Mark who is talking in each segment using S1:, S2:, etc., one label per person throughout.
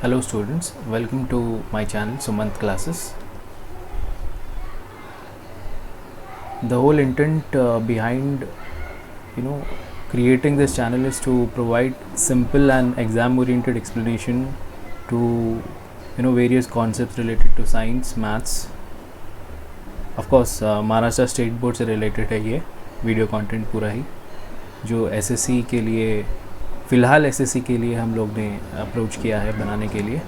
S1: Hello students, welcome to my channel Sumant Classes. The whole intent behind creating this channel is to provide simple and exam oriented explanation to various concepts related to science, maths. Of course Maharashtra state board से related है ये video content पूरा ही, जो SSC के लिए फ़िलहाल SSC के लिए हम लोग ने अप्रोच किया है बनाने के लिए.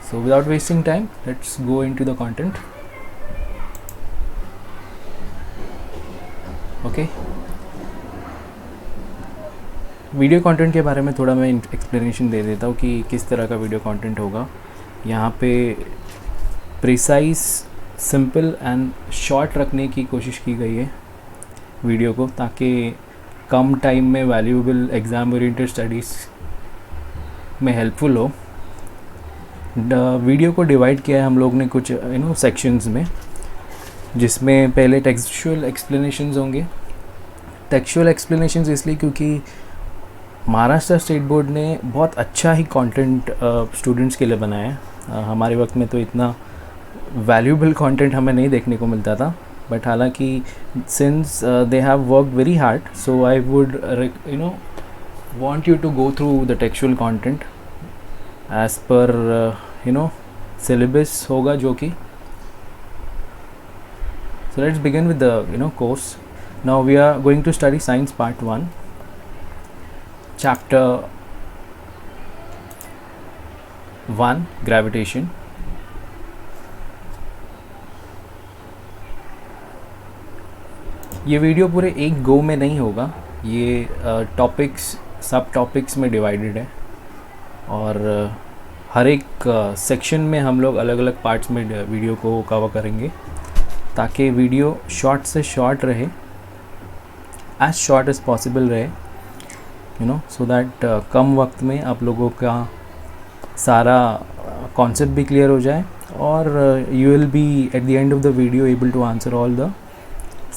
S1: So without wasting time, let's go into the content. Okay. Video content के बारे में थोड़ा मैं एक्सप्लेनेशन दे देता हूँ कि किस तरह का वीडियो कंटेंट होगा. यहाँ पे प्रिसाइज, सिंपल एंड शॉर्ट रखने की कोशिश की गई है वीडियो को, ताकि कम टाइम में वैल्यूएबल एग्ज़ाम ओरिएंटेड स्टडीज़ में हेल्पफुल हो. वीडियो को डिवाइड किया है हम लोग ने कुछ सेक्शंस में, जिसमें पहले टेक्सचुअल एक्सप्लेनेशंस होंगे. टेक्सचुअल एक्सप्लेनेशंस इसलिए क्योंकि महाराष्ट्र स्टेट बोर्ड ने बहुत अच्छा ही कंटेंट स्टूडेंट्स के लिए बनाया है. हमारे वक्त में तो इतना वैल्यूएबल कंटेंट हमें नहीं देखने को मिलता था, बट हालांकि since they have work very hard, so I would want you to go through the textual content as per syllabus होगा जो कि. So let's begin with the course. Now we are going to study science part 1, chapter 1, gravitation. ये video पूरे एक गो में नहीं होगा, ये टॉपिक्स सब टॉपिक्स में डिवाइडेड है, और हर एक सेक्शन में हम लोग अलग अलग पार्ट्स में वीडियो को कवर करेंगे, ताकि वीडियो शॉर्ट से शॉर्ट रहे, एज शॉर्ट एज पॉसिबल रहे, सो दैट कम वक्त में आप लोगों का सारा कॉन्सेप्ट भी क्लियर हो जाए, और you will be at the end of the video able to answer all the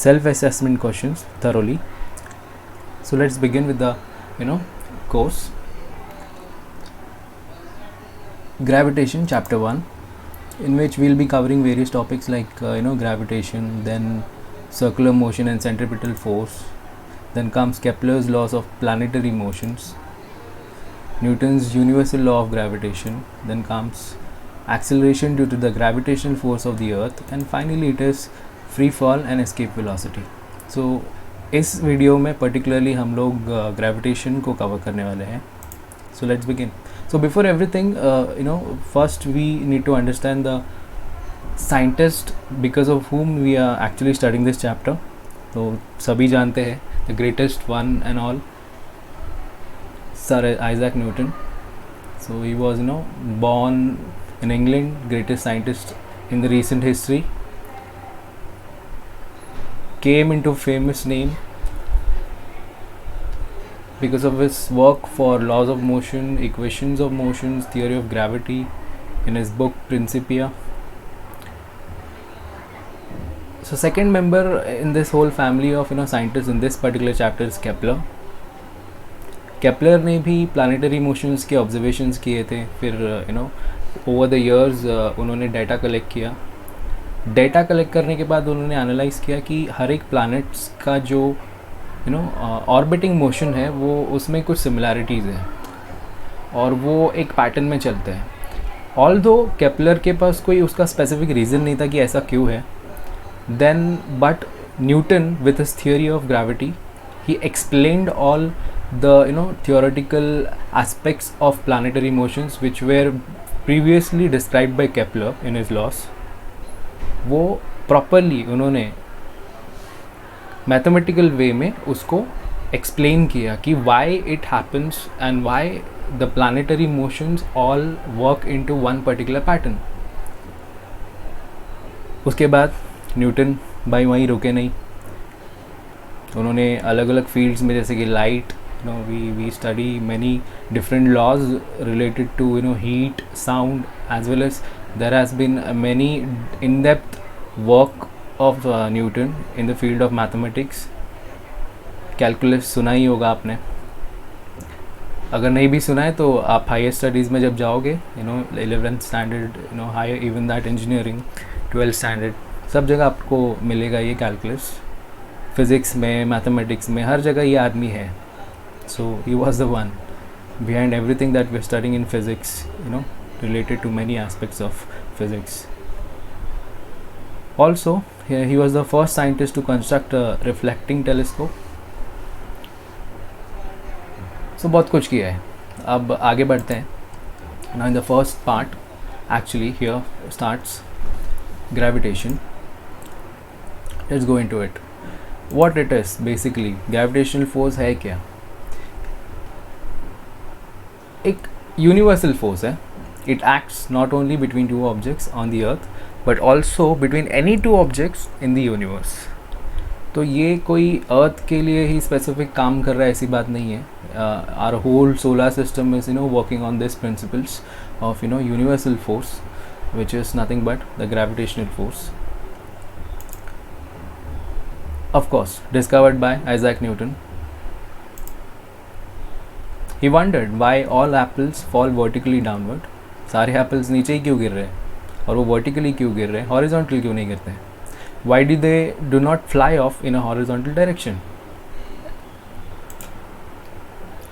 S1: self assessment questions thoroughly. So let's begin with the course. Gravitation chapter 1, in which we'll be covering various topics like gravitation, then circular motion and centripetal force, then comes Kepler's laws of planetary motions, Newton's universal law of gravitation, then comes acceleration due to the gravitational force of the earth, and finally it is free fall and escape velocity. So इस video में particularly हम लोग gravitation को cover करने वाले हैं. So let's begin. So before everything first we need to understand the scientist because of whom we are actually studying this chapter. तो सभी जानते हैं the greatest one and all, sir Isaac Newton. So he was born in England, greatest scientist in the recent history. Came into famous name because of his work for laws of motion, equations of motions, theory of gravity in his book Principia. So second member in this whole family of scientists in this particular chapter is Kepler. Kepler ने भी planetary motions के observations किए थे. फिर over the years उन्होंने data collect किया. Data collect करने के बाद उन्होंने एनालाइज़ किया कि हर एक प्लैनेट्स का जो ऑर्बिटिंग मोशन है वो उसमें कुछ सिमिलैरिटीज़ है, और वो एक पैटर्न में चलते हैं. ऑल्दो केपलर के पास कोई उसका स्पेसिफिक रीज़न नहीं था कि ऐसा क्यों है, then but Newton with his theory of gravity he explained all the theoretical aspects of planetary motions which were previously described by Kepler in his laws. वो प्रॉपरली उन्होंने मैथमेटिकल वे में उसको एक्सप्लेन किया कि why it happens and why the planetary motions all work into one particular pattern. उसके बाद Newton भाई वहीं रुके नहीं, उन्होंने अलग अलग फील्ड्स में, जैसे कि light, we study many different laws related to heat, sound, as well as there has been many in-depth work of Newton in the field of mathematics. Calculus सुना ही होगा आपने. अगर नहीं भी सुना है तो आप हायर स्टडीज़ में जब जाओगे, 11th standard, higher even that engineering, 12th standard, सब जगह आपको मिलेगा ये कैलकुलस। फिज़िक्स में, मैथमेटिक्स में, हर जगह ये आदमी है। So he was the one behind everything that we're studying in physics, related to many aspects of physics. Also, he was the first scientist to construct a reflecting telescope. So बहुत कुछ किया है। अब आगे बढ़ते हैं। Now in the first part, actually here starts gravitation. Let's go into it. What it is basically, gravitational force है क्या? एक यूनिवर्सल फोर्स है. It acts not only between two objects on the earth but also between any two objects in the universe. तो ये कोई अर्थ के लिए ही specific काम कर रहा है ऐसी बात नहीं है. Our whole solar system is working on this principles of universal force which is nothing but the gravitational force, of course discovered by Isaac Newton. He wondered why all apples fall vertically downward. सारे apples नीचे ही क्यों गिर रहे हैं और वो vertically क्यों गिर रहे हैं, हॉरिजॉन्टल क्यों नहीं गिरते हैं? Why do they do not fly off in a horizontal direction?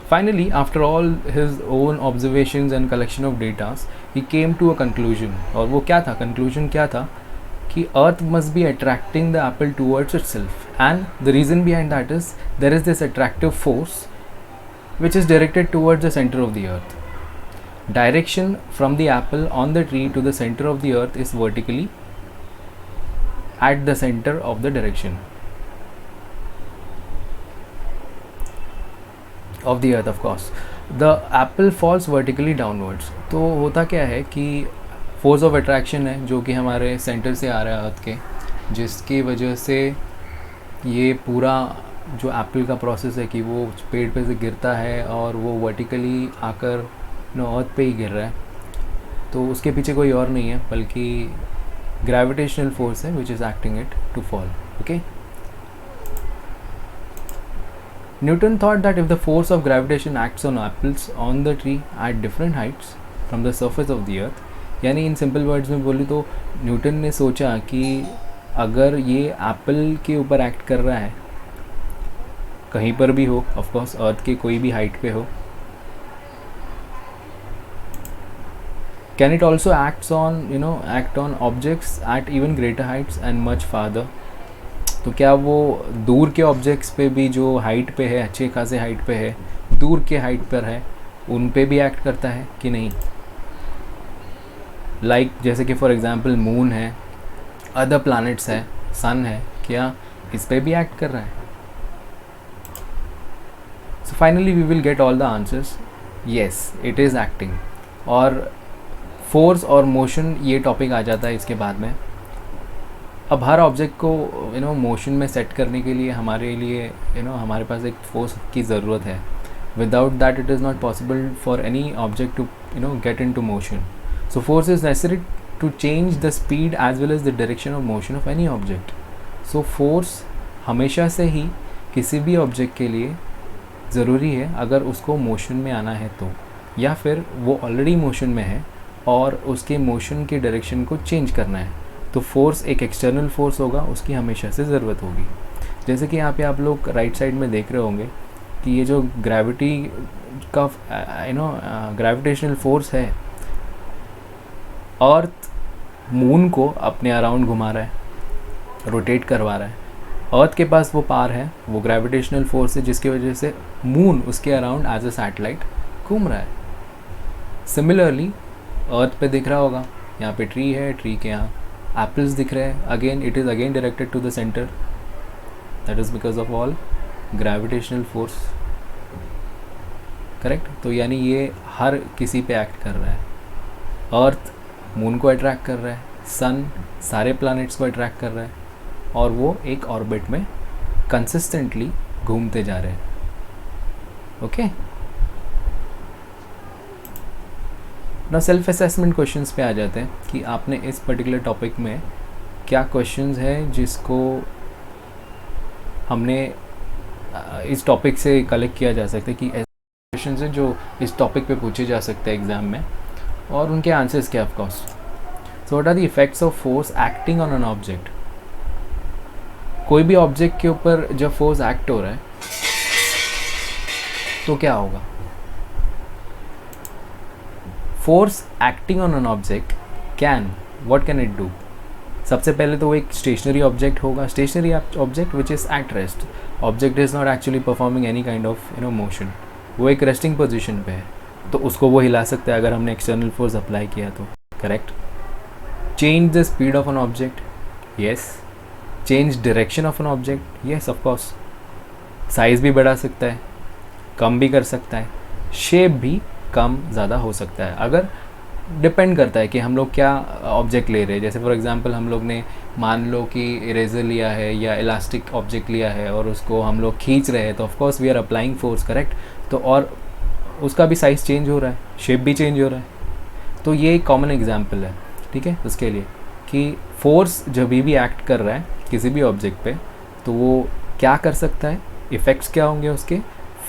S1: Finally, after all his own observations and collection of data, he came to a conclusion. और वो क्या था? Conclusion क्या था? कि Earth must be attracting the apple towards itself, and the reason behind that is there is this attractive force which is directed towards the center of the earth. Direction from the apple on the tree to the center of the earth is vertically at the center of the direction of the earth, of course. The apple falls vertically downwards. तो होता क्या है कि force of attraction है जो कि हमारे centre से आ रहा है अर्थ के, जिसकी वजह से ये पूरा जो एप्पल का प्रोसेस है कि वो पेड़ पे से गिरता है और वो वर्टिकली आकर अर्थ पे ही गिर रहा है. तो उसके पीछे कोई और नहीं है बल्कि ग्रेविटेशनल फोर्स है which is acting it to fall. Okay. Newton thought that if the force of gravitation acts on apples on the tree at different heights from the surface of the earth, यानी in simple words में बोली तो Newton ने सोचा कि अगर ये Apple के ऊपर एक्ट कर रहा है कहीं पर भी हो, ऑफ कोर्स अर्थ के कोई भी हाइट पे हो, can it also act on objects at even greater heights and much farther. तो क्या वो दूर के ऑब्जेक्ट्स पे भी जो हाइट पे है, अच्छे खासे हाइट पे है, दूर के हाइट पर है, उन पे भी एक्ट करता है कि नहीं? लाइक जैसे कि फॉर एग्जांपल मून है, अदर प्लैनेट्स है, सन है, क्या इस पे भी एक्ट कर रहा है? So finally we will get all the answers. Yes, it is acting. और फोर्स और मोशन ये टॉपिक आ जाता है इसके बाद में. अब हर ऑब्जेक्ट को मोशन में सेट करने के लिए हमारे लिए हमारे पास एक फोर्स की ज़रूरत है. Without that it is not possible for any object to get into motion. So force is necessary to change the speed as well as the direction of motion of any object. So force हमेशा से ही किसी भी object के लिए ज़रूरी है अगर उसको मोशन में आना है तो, या फिर वो ऑलरेडी मोशन में है और उसके मोशन के डायरेक्शन को चेंज करना है तो फोर्स एक एक्सटर्नल फोर्स होगा, उसकी हमेशा से ज़रूरत होगी. जैसे कि यहाँ पे आप लोग राइट साइड में देख रहे होंगे कि ये जो ग्रेविटी का ग्रेविटेशनल फोर्स है, अर्थ मून को अपने अराउंड घुमा रहा है, रोटेट करवा रहा है. अर्थ के पास वो पावर है, वो ग्रेविटेशनल फोर्स है जिसकी वजह से मून उसके अराउंड एज अ सैटेलाइट घूम रहा है. सिमिलरली अर्थ पे दिख रहा होगा, यहाँ पे ट्री है, ट्री के यहाँ एप्पल्स दिख रहे हैं. Again it is again directed to the centre. That is because of all gravitational force. Correct. तो यानी ये हर किसी पे एक्ट कर रहा है. अर्थ मून को अट्रैक्ट कर रहा है, सन सारे प्लैनेट्स को अट्रैक्ट कर रहा है और वो एक ऑर्बिट में कंसिस्टेंटली घूमते जा रहे हैं. ओके. ना सेल्फ असेसमेंट क्वेश्चंस पे आ जाते हैं कि आपने इस पर्टिकुलर टॉपिक में क्या क्वेश्चंस है जिसको हमने इस टॉपिक से कलेक्ट किया जा सकता है कि क्वेश्चन हैं जो इस टॉपिक पे पूछे जा सकते हैं एग्ज़ाम में, और उनके आंसर्स क्या of course. So what are the effects of force acting on an object. कोई भी ऑब्जेक्ट के ऊपर जब फोर्स एक्ट हो रहा है तो क्या होगा. Force acting on an object can, what can it do. सबसे पहले तो वो एक स्टेशनरी ऑब्जेक्ट होगा, stationary object which is at rest. Object is not actually performing any kind of motion, वो एक रेस्टिंग पोजिशन पे है, तो उसको वो हिला सकता है अगर हमने एक्सटर्नल फोर्स अप्लाई किया तो. Correct. Change the speed of an object, yes. Change direction of an object, yes of course. Size भी बढ़ा सकता है, कम भी कर सकता है, शेप भी कम ज़्यादा हो सकता है. अगर डिपेंड करता है कि हम लोग क्या ऑब्जेक्ट ले रहे हैं. जैसे फॉर एग्जांपल हम लोग ने मान लो कि इरेज़र लिया है या इलास्टिक ऑब्जेक्ट लिया है और उसको हम लोग खींच रहे हैं, तो of course we are applying force. Correct. तो और उसका भी साइज़ चेंज हो रहा है, शेप भी चेंज हो रहा है. तो ये एक कॉमन एग्जांपल है, ठीक है, उसके लिए कि फोर्स जब भी एक्ट कर रहा है किसी भी ऑब्जेक्ट पे तो वो क्या कर सकता है, इफ़ेक्ट्स क्या होंगे उसके.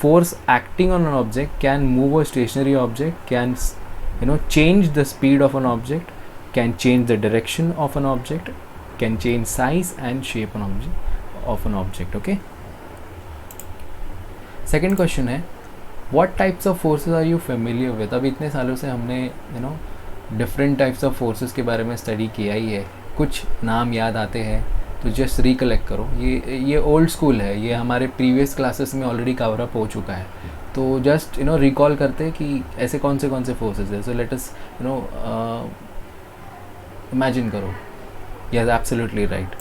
S1: Force acting on an object can move a stationary object, can change the speed of an object, can change the direction of an object, can change size and shape of an object. Okay. Second question है, what types of forces are you familiar with. अब इतने सालों से हमने different types of forces के बारे में study किया ही है, कुछ नाम याद आते हैं तो जस्ट रिकलेक्ट करो. ये ओल्ड स्कूल है, ये हमारे प्रीवियस क्लासेस में ऑलरेडी कवर अप हो चुका है, तो जस्ट रिकॉल करते हैं कि ऐसे कौन से फोर्सेस है. सो लेट अस इमेजिन करो. Yes, absolutely right.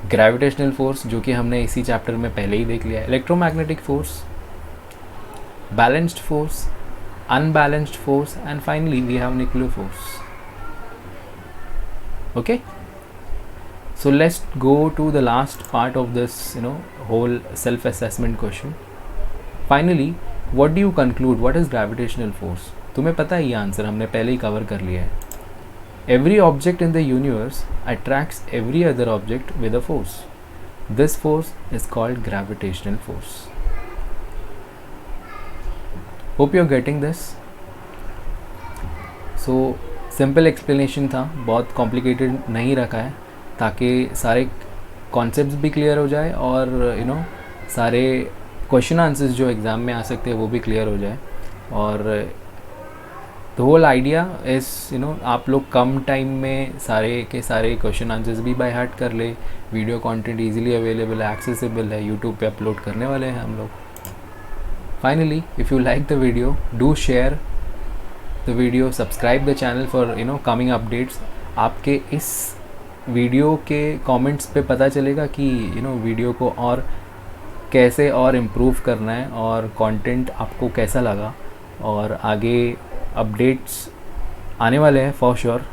S1: Gravitational force, जो कि हमने इसी चैप्टर में पहले ही देख लिया है. Electromagnetic force, balanced force, unbalanced force, and finally we have nuclear force. Okay. So let's go to the last part of this whole self-assessment question. Finally, what do you conclude, what is gravitational force. तुम्हें पता है ये answer, हमने पहले ही cover कर लिया है. Every object in the universe attracts every other object with a force. This force is called gravitational force. Hope you're getting this. So simple explanation था, बहुत complicated नहीं रखा है ताकि सारे कॉन्सेप्ट्स भी क्लियर हो जाए और सारे क्वेश्चन आंसर्स जो एग्ज़ाम में आ सकते हैं वो भी क्लियर हो जाए. और द होल आइडिया इज़ आप लोग कम टाइम में सारे के सारे क्वेश्चन आंसर्स भी बाय हार्ट कर ले. वीडियो कंटेंट इजीली अवेलेबल है, एक्सेसिबल है, यूट्यूब पे अपलोड करने वाले हैं हम लोग. Finally, if you like the video, do share the video, subscribe the channel for coming updates. आपके इस वीडियो के कमेंट्स पे पता चलेगा कि वीडियो को और कैसे और इम्प्रूव करना है और कंटेंट आपको कैसा लगा, और आगे अपडेट्स आने वाले हैं फॉर श्योर.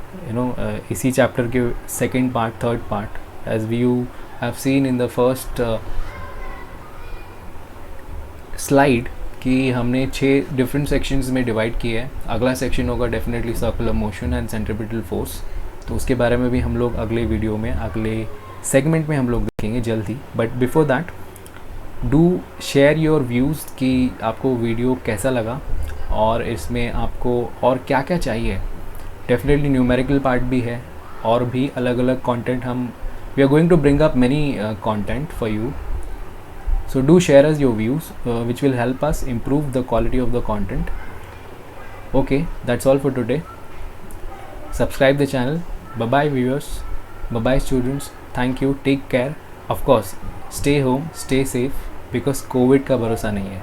S1: इसी चैप्टर के second part, third part, as you have seen in the first slide कि हमने 6 डिफरेंट सेक्शंस में डिवाइड किए हैं. अगला सेक्शन होगा definitely circular motion and centripetal force, तो उसके बारे में भी हम लोग अगले वीडियो में, अगले सेगमेंट में हम लोग देखेंगे जल्द ही. But before that, do share your views कि आपको वीडियो कैसा लगा और इसमें आपको और क्या क्या चाहिए. डेफिनेटली न्यूमेरिकल पार्ट भी है और भी अलग अलग content we are going to bring up many content for you. So do share us your views which will help us improve the quality of the content. Okay, that's all for today. Subscribe the channel. Bye bye viewers, bye bye students, thank you, take care. Of course, stay home, stay safe, because COVID का भरोसा नहीं है.